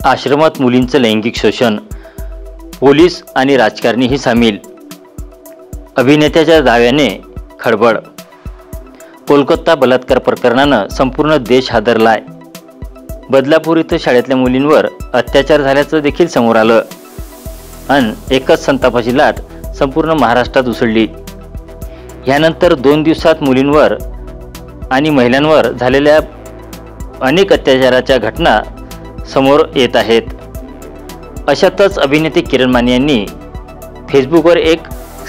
आश्रमात मुलींचं लैंगिक शोषण, पोलीस आणि राजकारणीही सामील. अभिनेत्याच्या दाव्याने खळबळ. कोलकाता बलात्कार प्रकरणानं संपूर्ण देश हादरलाय. बदलापूर इथं शाळेतल्या मुलींवर अत्याचार झाल्याचं देखील समोर आलं आणि एकच संतापाची लाट संपूर्ण महाराष्ट्रात उसळली. यानंतर 2 दिवसात मुलींवर आणि महिलांवर झालेल्या अनेक अत्याचाराच्या घटना समोर येत आहेत. अशातच अभिनेते किरण माने यांनी फेसबुकवर एक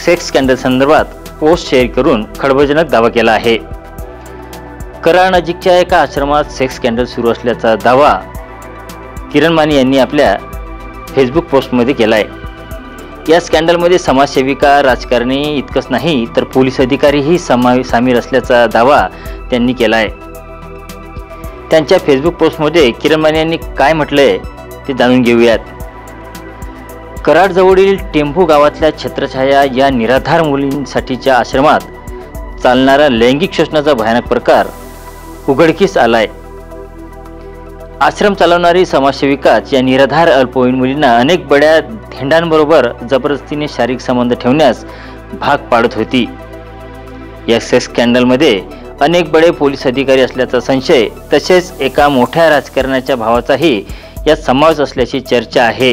सेक्स स्कॅन्डल संदर्भात पोस्ट शेअर करून खळबळजनक दावा केला आहे. कराड नजीकच्या एका आश्रमात सेक्स स्कॅन्डल सुरू असल्याचा दावा किरण माने यांनी आपल्या फेसबुक पोस्टमध्ये केला आहे. या स्कॅन्डलमध्ये समाजसेविका, राजकारणी इतकंच नाही तर पोलीस अधिकारीही सामील असल्याचा दावा त्यांनी केला आहे. त्यांच्या फेसबुक पोस्टमध्ये किरण माने यांनी काय म्हटलंय ते जाणून घेऊयात. कराडजवळील टेंभू गावातल्या छत्रछाया या निराधार मुलींसाठीच्या आश्रमात चालणारा लैंगिक शोषणाचा भयानक प्रकार उघडकीस आलाय. आश्रम चालवणारी समाजसेविकाच या निराधार अल्पवयीन मुलींना अनेक बड्या धेंडांबरोबर जबरदस्तीने शारीरिक संबंध ठेवण्यास भाग पाडत होती. या सेक्स स्कॅन्डलमध्ये अनेक बडे पोलीस अधिकारी असल्याचा संशय तसेच एका मोठ्या राजकारण्याच्या भावाचाही यात समावेश असल्याची चर्चा आहे.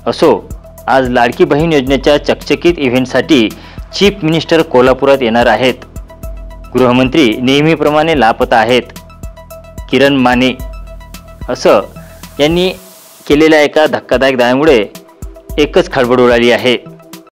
असो, आज लाडकी बहीण योजनेच्या चकचकीत इव्हेंटसाठी चीफ मिनिस्टर कोल्हापुरात येणार आहेत. गृहमंत्री नेहमीप्रमाणे लापता आहेत. किरण माने असं यांनी केलेल्या एका धक्कादायक दाव्यामुळे एकच खळबळ उडाली आहे.